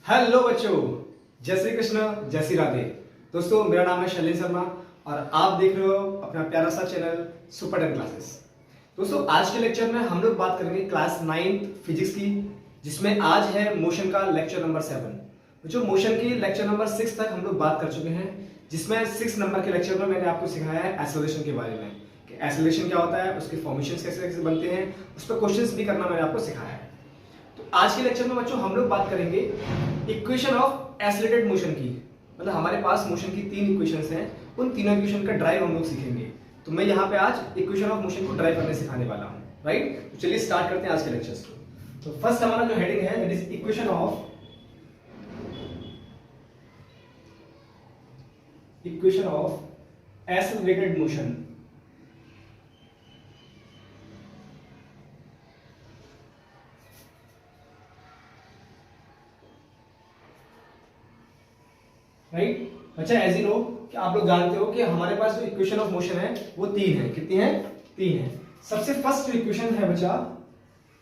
Hello बच्चों, जय श्री कृष्ण, जय श्री राधे। दोस्तों, मेरा नाम है शैलेंद्र शर्मा और आप देख रहे हो अपना प्यारा सा चैनल सुपर 10 क्लासेस। दोस्तों, आज के लेक्चर में हम लोग बात करेंगे क्लास 9 फिजिक्स की, जिसमें आज है मोशन का लेक्चर नंबर 7। जो मोशन की लेक्चर नंबर 6 तक हम लोग बात कर चुके हैं, जिसमें 6 नंबर के लेक्चर में मैंने आपको सिखाया है एक्सेलरेशन के बारे में कि एक्सेलरेशन क्या होता है, उसके फॉर्मेशंस कैसे कैसे बनते हैं, उस पर क्वेश्चंस भी करना मैंने आपको सिखाया है। तो आज के लेक्चर में बच्चों हम लोग बात करेंगे इक्वेशन ऑफ एक्सेलरेटेड मोशन की। मतलब हमारे पास मोशन की 3 इक्वेशंस हैं, उन तीनों इक्वेशन का ड्राइव हम लोग सीखेंगे। तो मैं यहाँ पे आज इक्वेशन ऑफ मोशन को ड्राइव करने सिखाने वाला हूँ, राइट। तो चलिए स्टार्ट करते हैं आज के लेक्चर्स को। तो फर्स्ट हमारा जो हेडिंग है that is equation of accelerated motion. Right अच्छा, एज यू नो कि आप लोग जानते हो कि हमारे पास जो इक्वेशन ऑफ मोशन है वो 3 है। कितनी है? 3 है। सबसे फर्स्ट जो इक्वेशन है बच्चा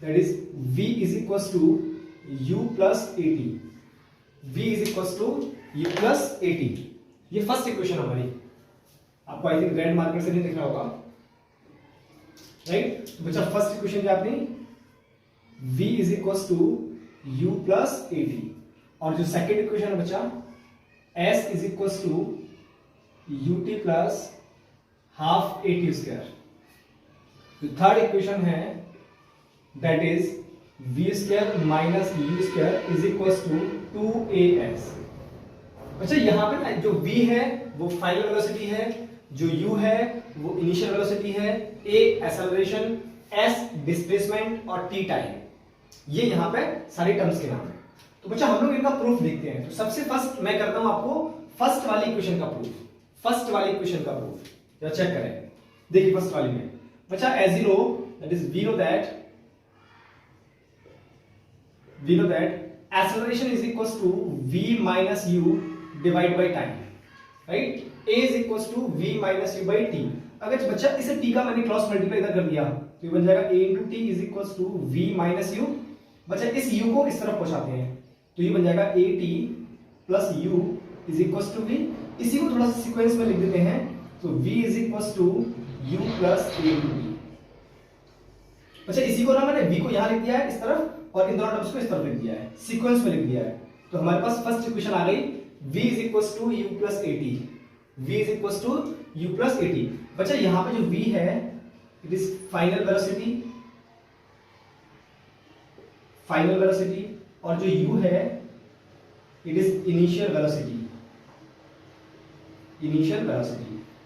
that is v is equal to u plus A t. v is equal to u plus A t, ये फर्स्ट इक्वेशन हमारी। आपको आई थिंक रेड मार्कर से नहीं दिख रहा होगा, राइट। तो बच्चा फर्स्ट इक्वेशन क्या अपनी v is equal to u plus A t, और जो सेकेंड इक्वेशन है बच्चा s is equal to ut plus half a t square. जो थर्ड इक्वेशन है that is v square minus u square is equal to 2as। अच्छा, यहां पे ना जो v है वो फाइनल वेलोसिटी है, जो u है वो इनिशियल वेलोसिटी है, a एक्सेलरेशन, s डिस्प्लेसमेंट और t टाइम, ये यहां पे सारी टर्म्स के नाम है। तो बच्चा हम लोग इनका प्रूफ देखते हैं। तो सबसे फर्स्ट मैं करता हूं आपको फर्स्ट वाली इक्वेशन का प्रूफ। फर्स्ट वाली इक्वेशन का प्रूफ जरा चेक करें। देखिए फर्स्ट वाली में बच्चा as you know that is we know that acceleration is equal to v minus u divide by time, right. a is equal to v minus u by t। अगर बच्चा इसे t का मैंने क्रॉस मल्टीप्लाई इधर कर दिया तो ये बन जाएगा a into t is equal to v minus u। बच्चा इस u को इस तरफ पहुंचाते हैं तो ये बन जाएगा a t plus u is equal to v। इसी को थोड़ा सा सीक्वेंस में लिख देते हैं तो v is equal to u plus a into t। अच्छा, इसी को ना मैंने v को यहां लिख दिया है इस तरफ और इन दोनों टर्म्स को इस तरफ लिख दिया है, सीक्वेंस में लिख दिया है। तो हमारे पास फर्स्ट इक्वेशन आ गई v is equal to u plus a t। v is equal to u plus a t। बच्चा यहां पे जो v है इट इज फाइनल वेलोसिटी और जो u है इट इज इनिशियल वेलोसिटी।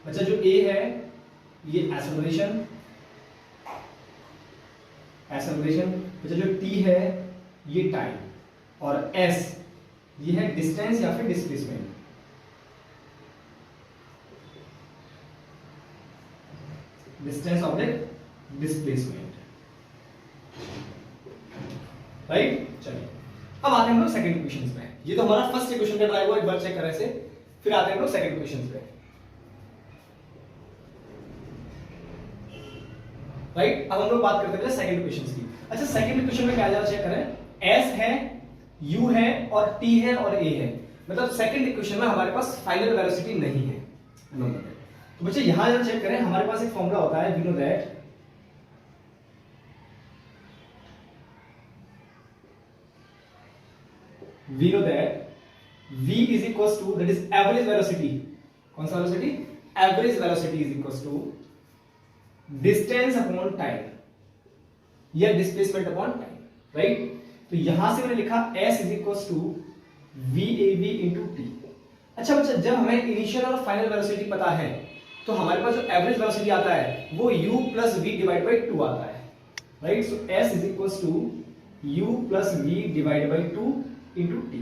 बच्चा जो a है ये एक्सेलरेशन। बच्चा जो t है ये टाइम, और s ये है डिस्टेंस या फिर डिस्प्लेसमेंट। राइट। चलिए अब आते हैं हम लोग सेकंड इक्वेशन पे। ये तो हमारा फर्स्ट इक्वेशन का ड्राइव हुआ, एक बार चेक करें से, फिर आते हैं हम लोग सेकंड इक्वेशन पे, राइट। अब हम लोग बात करते हैं सेकंड इक्वेशन की। अच्छा, सेकंड इक्वेशन में क्या चेक करें, s है, u है और t है और a है। मतलब सेकंड इक्वेशन में हमारे पास फाइनल वेलोसिटी नहीं है। तो बच्चे यहां जरा चेक करें, हमारे पास एक फॉर्मूला होता है we know that v is equal to that is average velocity. कौन सा velocity? Average velocity is equal to distance upon time या डिस्प्लेसमेंट अपॉन टाइम, राइट। तो यहां से मैंने लिखा s is equal to VAV into t. अच्छा बच्चा, जब हमें इनिशियल और फाइनल वेलोसिटी पता है तो हमारे पास जो एवरेज वेलोसिटी आता है वो u plus v divide by 2 आता है, right. So s is equal to u plus v divide by 2 into t.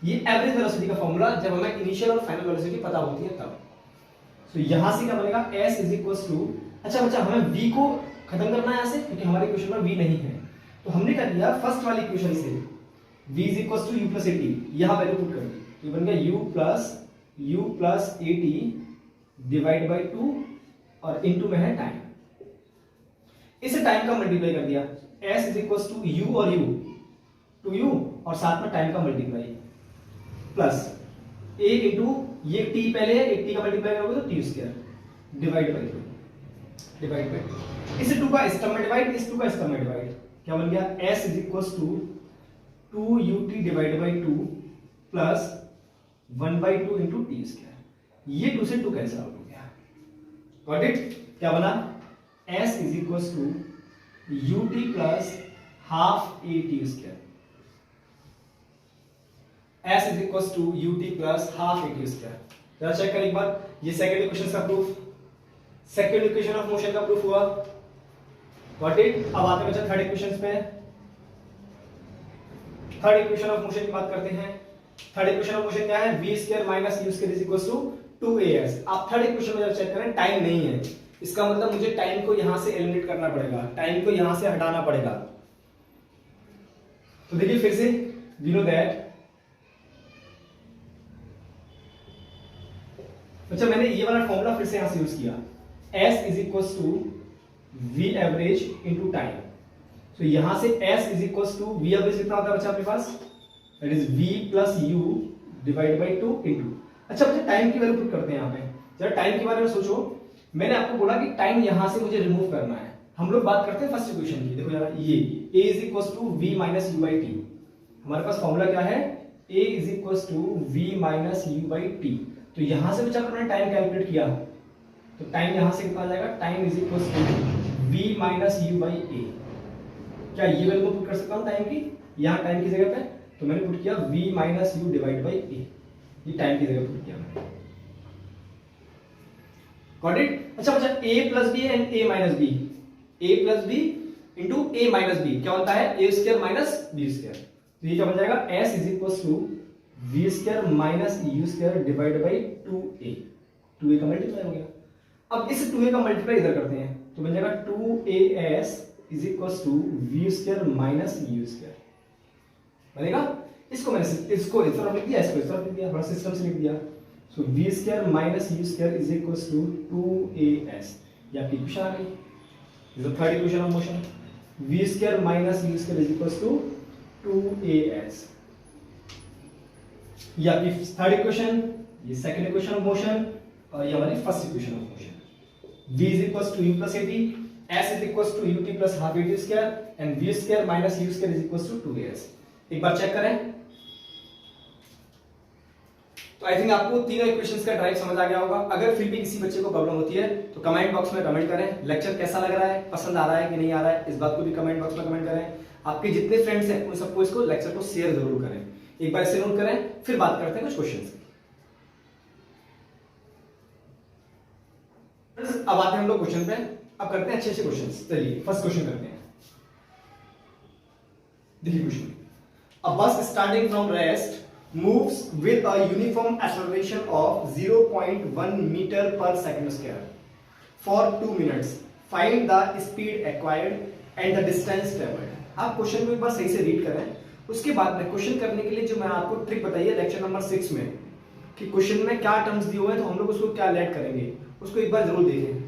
ये एवरेज वेलोसिटी का फॉर्मूला जब हमें इनिशियल और फाइनल वेलोसिटी पता होती है तब। तो यहां से क्या बनेगा, s इज इक्वल टू, अच्छा बच्चा हमें v को खत्म करना है यहां से क्योंकि हमारे इक्वेशन में v नहीं है, तो हमने कर दिया फर्स्ट वाली इक्वेशन से v is equal to u plus A T, यहां वैल्यू पुट कर दी तो बन गया u plus A T divide by 2 और इनटू में है टाइम। इसे टाइम का मल्टीप्लाई कर दिया, s is equal to u और u 2u और साथ में टाइम का मल्टीप्लाई प्लस a इंटू ये t पहले है, एक t का मल्टीप्लाई करोगे तो t स्क्वायर डिवाइड बाई 2 इस 2 का इस टर्म में डिवाइड, इस 2 का इस टर्म में डिवाइड, क्या बन गया s is equal to 2ut divide by 2 plus 1/2 into t square. ये 2 से 2 कैंसिल आउट हो गया, गॉट इट। क्या बना s is equal to ut plus half a t square, s is equal to ut plus half a t square. जरा check करें एक बार, ये सेकंड इक्वेशन का proof, second equation of motion का प्रूफ हुआ, गॉट इट। अब आते हैं बच्चा थर्ड इक्वेशन पे। थर्ड इक्वेशन ऑफ मोशन की बात करते हैं। थर्ड इक्वेशन ऑफ मोशन क्या है, v square minus u square is equal to 2as। आप थर्ड इक्वेशन में जरा चेक करें, टाइम नहीं है, इसका मतलब मुझे टाइम को यहां से एलिमिनेट करना पड़ेगा, टाइम को यहां से हटाना पड़ेगा। तो देखिए फिर से, वी नो दैट, अच्छा मैंने ये वाला फॉर्मूला फिर से यहां से यूज किया, s is equal to v average into time. तो यहां से s is equal to v average कितना होता है बच्चा आपके पास, that is v plus u divide by 2 into. अच्छा बच्चा टाइम की वैल्यू पुट करते हैं यहां पे, जरा टाइम के बारे में सोचो। मैंने आपको बोला कि टाइम यहां से मुझे रिमूव करना है, हम लोग बात करते हैं फर्स्ट इक्वेशन की। देखो जरा ये a is equal to v minus u by t, हमारे पास फॉर्मूला क्या है, a is equal to v minus u by t. तो यहां से बच्चा अपना टाइम कैलकुलेट किया, तो टाइम यहां से कितना आ जाएगा, time is equal to v minus u by a। क्या ये वैल्यू पुट कर सकता हूं टाइम की, यहां टाइम की जगह पे, तो मैंने पुट किया v minus u divide by a, ये टाइम की जगह पुट किया मैंने, गॉट इट। अच्छा बच्चा a plus b and a minus b, a plus b into a minus b क्या होता है, a square minus b square. तो ये क्या बन जाएगा, s is equal to v square minus u square divide by 2a, 2a का multiply हो गया। अब इस 2a का मल्टीप्लाई इधर करते हैं, तो बन जाएगा 2as is equal to v square minus u square बनेगा। इसको मैंने इसको इस तरफ लिख दिया, इसको इस तरफ लिख दिया, थोड़ा सिस्टम से लिख दिया। So v square minus u square is equal to 2as, ये आपकी इक्वेशन आ गई, this is the third equation of motion. v square minus u square is equal to 2as, ये आपकी थर्ड इक्वेशन, ये सेकंड इक्वेशन ऑफ मोशन, और ये हमारी first equation of motion. v is equal to u plus at, s is equal to ut plus half at square and v square minus u square is equal to 2as। एक बार check करें, तो I think आपको तीनों equations का drive समझ आ गया होगा। अगर फिर भी किसी बच्चे को प्रॉब्लम होती है तो कमेंट बॉक्स में कमेंट करें, लेक्चर कैसा लग रहा है, पसंद आ रहा है कि नहीं आ रहा है, इस बात को भी कमेंट बॉक्स में कमेंट करें। आपके जितने फ्रेंड्स हैं उन सबको इसको लेक्चर को शेयर जरूर करें। एक बार इसे नोट करें, फिर बात करते हैं कुछ क्वेश्चंस की। अब आते हैं हम लोग क्वेश्चन पे, अब करते हैं अच्छे अच्छे क्वेश्चंस। चलिए फर्स्ट क्वेश्चन करते हैं, देखिए question, a bus starting from rest moves with a uniform acceleration of 0.1 meter per second square for 2 minutes. Find the speed acquired and the distance traveled. आप क्वेश्चन को एक बार सही से रीड करें, उसके बाद में क्वेश्चन करने के लिए जो मैंने आपको ट्रिक बताई है लेक्चर नंबर 6 में, कि क्वेश्चन में क्या टर्म्स दिए हुए हैं तो हम लोग उसको क्या ऐड करेंगे, उसको एक बार जरूर देखें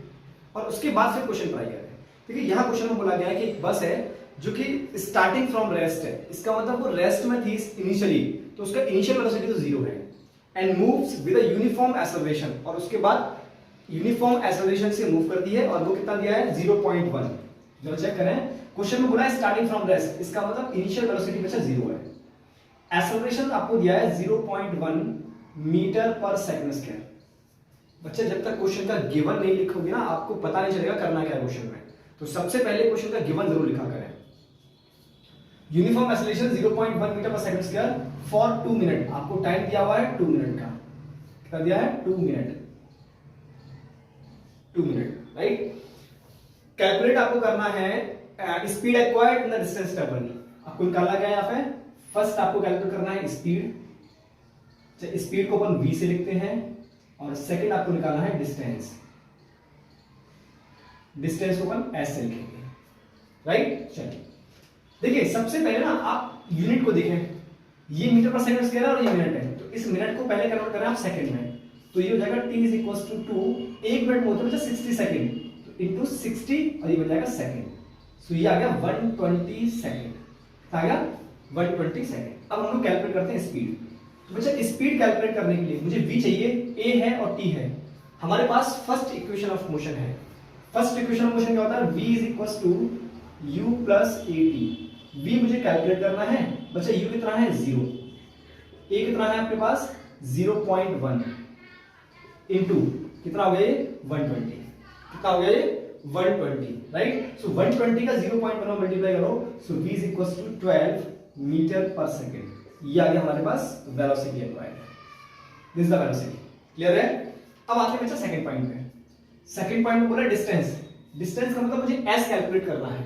और उसके बाद फिर क्वेश्चन ट्राई करें। देखिए यहाँ क्वेश्चन में बोला गया है कि एक बस है जो कि स्टार्टिंग फ्रॉम रेस्ट है, इसका मतलब वो रेस्ट में थी इनिशियली, तो उसका इनिशियल वेलोसिटी तो 0 है, and moves with a uniform acceleration, और उसके बाद यूनिफॉर्म एक्सेलरेशन से मूव करती है, और वो कितना दिया है 0.1। जरा चेक करें, क्वेश्चन में बोला है स्टार्टिंग फ्रॉम रेस्ट, इसका मतलब इनिशियल वेलोसिटी बचा 0 है, एक्सेलरेशन आपको दिया है 0.1 मीटर पर सेकंड स्क्वायर। बच्चे जब तक क्वेश्चन का गिवन नहीं लिखोगे ना, आपको पता नहीं चलेगा करना क्या है क्वेश्चन में। तो सबसे पहले क्वेश्चन का गिवन जरूर लिखा करें, यूनिफॉर्म एक्सेलरेशन 0.1 मीटर पर सेकंड स्क्वायर फॉर 2 मिनट, आपको टाइम दिया हुआ है 2 मिनट का, कितना दिया है 2 मिनट, 2 मिनट, राइट। कैलकुलेट आपको करना है speed acquired and the distance travelled, आपको निकालना क्या है यहाँ पे, फर्स्ट आपको कैलकुलेट करना है स्पीड, स्पीड को अपन v से लिखते हैं, और सेकंड आपको निकालना है डिस्टेंस, डिस्टेंस को अपन s से लिखेंगे, राइट। चलिए देखिए सबसे पहले ना आप यूनिट को देखें, ये मीटर पर सेकंड स्क्वायर है और ये मिनट है, तो इस मिनट को पहले कन्वर्ट करें आप सेकंड में, तो ये हो जाएगा t इज इक्वल टू 2, एक मिनट में होता है 60 सेकंड, तो इनटू 60 और ये हो जाएगा सेकंड, सो ये आ गया 120 सेकंड, आ गया 120 सेकंड। अब हम लोग कैलकुलेट करते हैं स्पीड। तो बच्चा स्पीड कैलकुलेट करने के लिए मुझे v चाहिए, a है और t है। हमारे पास फर्स्ट इक्वेशन ऑफ मोशन है। फर्स्ट इक्वेशन ऑफ मोशन क्या होता है, v is equal to u plus at। v मुझे कैलकुलेट करना है बच्चा, u कितना है 0, a कितना है आपके पास 0.1 इंटू कितना हो गया ये 120, कितना हो गया ये 120, राइट। सो 120 का 0.1 में मल्टीप्लाई करो, so v is equal to 12 metre per second. ये आ गया हमारे पास velocity applied, this is the velocity. Clear है। अब आते हैं बच्चा सेकंड पॉइंट पे। सेकंड पॉइंट में बोला डिस्टेंस। डिस्टेंस का मतलब मुझे s कैलकुलेट करना है।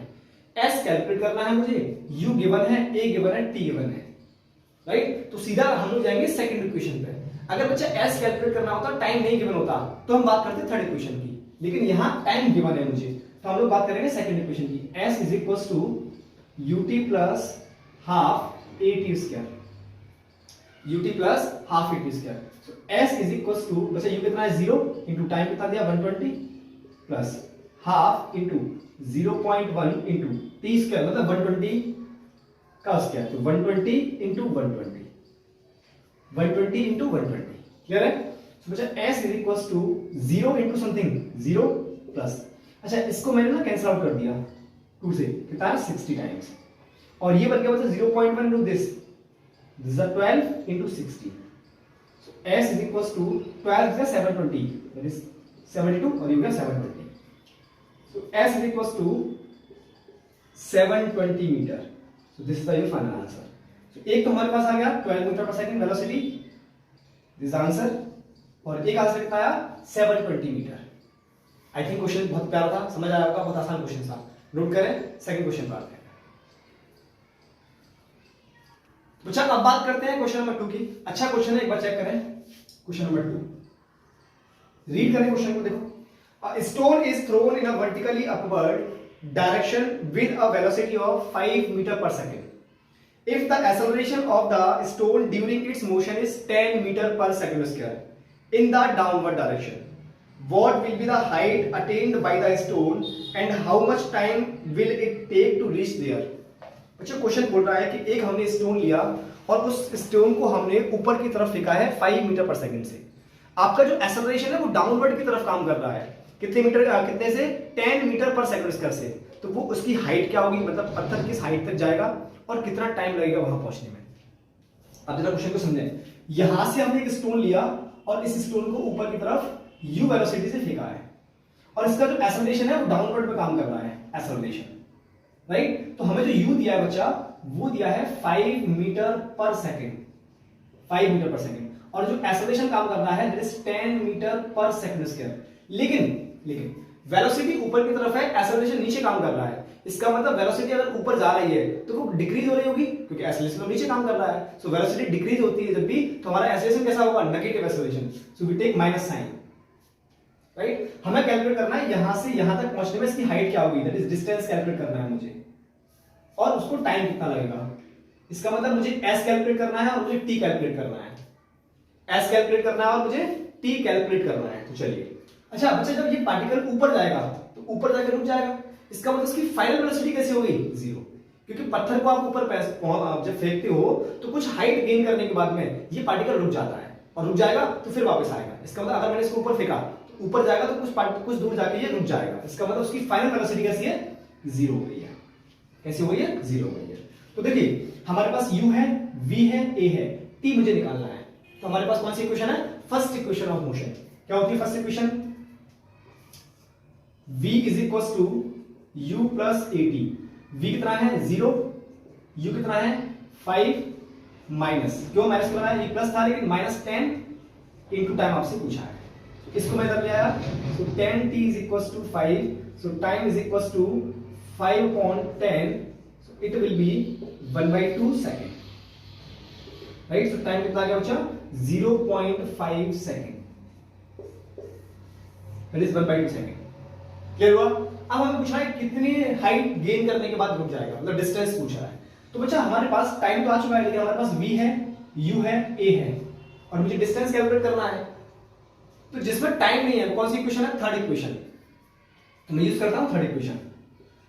s कैलकुलेट करना है मुझे, u गिवन है, a गिवन है, t गिवन है, राइट। तो सीधा हम लोग जाएंगे सेकंड इक्वेशन पे। अगर बच्चा s कैलकुलेट करना होता, टाइम नहीं गिवन होता, तो हम बात करते थर्ड इक्वेशन की, लेकिन यहां टाइम गिवन है मुझे, तो हम लोग बात करेंगे सेकंड इक्वेशन की। s is equal to ut plus half at square, ut plus half at square. So s is equal to बच्चा u कितना है 0 इंटू टाइम कितना दिया 120 plus half into 0.1 into t square मतलब 120 का स्क्वायर, तो 120 into 120, 120 into 120। Clear है। तो बच्चा s is equal to 0 into something 0 plus, अच्छा इसको मैंने ना कैंसिल आउट कर दिया 2 से, कितना है 60 टाइम्स, और ये बन गया बच्चा 0.1 into this is 12 into 60। So s is equal to 12 is 720, that is 72 और ये हो गया 720। So s is equal to 720 metre. So this is the your final answer. So एक तो हमारे पास आ गया 12 मीटर पर सेकंड वेलोसिटी, दिस आंसर, और एक आंसर कितना आया 720 मीटर। आई थिंक क्वेश्चन बहुत प्यारा था, समझ आया होगा, बहुत आसान क्वेश्चन था। नोट करें, सेकंड क्वेश्चन पर आते हैं। बच्चा अब बात करते हैं क्वेश्चन नंबर 2 की। अच्छा क्वेश्चन है, एक बार चेक करें क्वेश्चन नंबर 2, रीड करें क्वेश्चन को। देखो, a stone is thrown in a vertically upward direction with a velocity of 5 meter per second. If the acceleration of the stone during its motion is 10 meter per second square in the downward direction, what will be the height attained by the stone and how much time will it take to reach there? बच्चों question बोल रहा है कि एक हमने stone लिया और उस स्टोन को हमने ऊपर की तरफ फेंका है 5 मीटर पर सेकंड से। आपका जो एक्सेलरेशन है वो डाउनवर्ड की तरफ काम कर रहा है, कितने मीटर, कितने से 10 मीटर पर सेकंड स्क्वायर से। तो वो उसकी हाइट क्या होगी, मतलब पत्थर किस हाइट तक जाएगा और कितना टाइम लगेगा वहां पहुंचने में। अब जरा क्वेश्चन को समझें। यहां से हमने एक स्टोन लिया और इस स्टोन को ऊपर की तरफ u वेलोसिटी से फेंका है, और इसका जो एक्सेलरेशन है वो डाउनवर्ड पे काम कर रहा है, एक्सेलरेशन, राइट। तो हमें जो u दिया है बच्चा, वो दिया है 5 मीटर पर सेकंड, 5 मीटर पर सेकंड, और जो एक्सेलरेशन काम कर रहा है दैट इज 10 मीटर पर सेकंड स्क्वायर। लेकिन वेलोसिटी ऊपर की तरफ है, एक्सेलरेशन नीचे काम कर रहा है। इसका मतलब वेलोसिटी अगर ऊपर जा रही है तो वो डिक्रीज हो रही होगी, क्योंकि एक्सेलरेशन तो नीचे काम कर रहा है। सो वेलोसिटी डिक्रीज होती है जब भी, तो हमारा एक्सेलरेशन कैसा होगा, negative acceleration. So we take minus sign, right. हमें कैलकुलेट करना है यहां से यहां तक पहुंचने में इसकी हाइट क्या होगी, दैट इज डिस्टेंस कैलकुलेट करना है मुझे, और उसको टाइम कितना लगेगा। इसका मतलब मुझे s कैलकुलेट करना है और मुझे t कैलकुलेट करना है, s कैलकुलेट करना है और मुझे t कैलकुलेट करना है। तो चलिए, अच्छा बच्चा जब ये पार्टिकल ऊपर जाएगा तो ऊपर जाकर रुक जाएगा, इसका मतलब इसकी फाइनल वेलोसिटी कैसे होगी, 0, क्योंकि पत्थर को आप ऊपर जब फेंकते हो तो कुछ हाइट गेन करने के बाद में ये पार्टिकल रुक जाता है, और रुक जाएगा तो फिर वापस आएगा। इसका मतलब अगर मैंने इसको ऊपर फेंका तो ऊपर जाएगा तो कुछ दूर जाके ये रुक जाएगा। इसका मतलब उसकी फाइनल वेलोसिटी कैसी है, 0 हो गई है। कैसी हो गई है, 0 हो गई है। तो देखिए हमारे पास u है, v है, a है, t मुझे निकालना है। तो हमारे पास कौन सी इक्वेशन है, फर्स्ट इक्वेशन ऑफ मोशन। क्या होती है first equation, v is equal to u plus at। v कितना है 0, u कितना है 5 माइनस, क्यों माइनस क्यों है, ये प्लस था लेकिन माइनस 10 इंटू टाइम आपसे पूछा है, इसको मैं इधर ले आया। So 10t is equal to 5, so time is equal to 5 upon 10, so it will be 1/2 second, right? So time कितना आ गया बच्चा, 0.5 second, that is 1/2 second. Clear हुआ। अब हमें पूछा है कितनी हाइट गेन करने के बाद रुक जाएगा, मतलब डिस्टेंस पूछ रहा है। तो बच्चा हमारे पास टाइम तो आ चुका है, लेकिन हमारे पास v है, u है, a है, और मुझे डिस्टेंस कैलकुलेट करना है। तो जिसमें टाइम नहीं है वो कौन सी इक्वेशन है, थर्ड इक्वेशन। तो मैं यूज करता हूं third equation,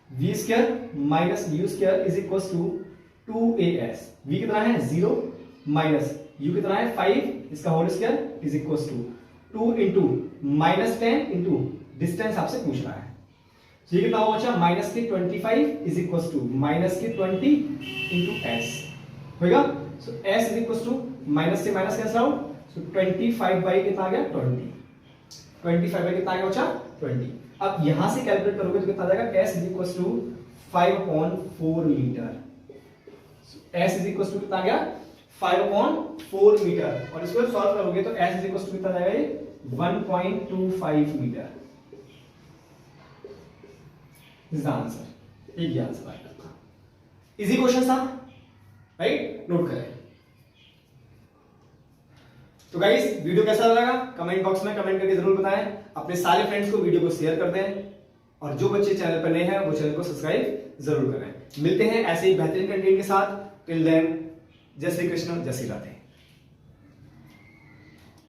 v square minus u square is equal to 2as, v कितना है 0 माइनस u कितना है 5, इसका whole square is equal to 2 into minus 10 into distance आपसे पूछ रहा है। तो ये कितना होगा बच्चा माइनस के 25 इज इक्वल टू माइनस के 20 इंटू एस होगा। So s is equal to minus से minus cancel out, so 25 by कितना आ गया 20, 25 बाई कितना आ गया बच्चा 20। अब यहां से कैलकुलेट करोगे तो कितना आ जाएगा, s is equal to 5/4 metre. s is equal to कितना आ गया 5/4 मीटर, और इसको सॉल्व करोगे तो s इज इक्वल टू कितना आ जाएगा ये 1.25 मीटर इज द आंसर। एक ही आंसर आएगा। इजी क्वेश्चन था, राइट, नोट करें। तो गाइस वीडियो कैसा लगा कमेंट बॉक्स में कमेंट करके जरूर बताएं, अपने सारे फ्रेंड्स को वीडियो को शेयर कर दें, और जो बच्चे चैनल पर नए हैं वो चैनल को सब्सक्राइब जरूर करें। मिलते हैं ऐसे ही बेहतरीन कंटेंट के साथ। टिल देन जय श्री कृष्ण, जय श्री राधे।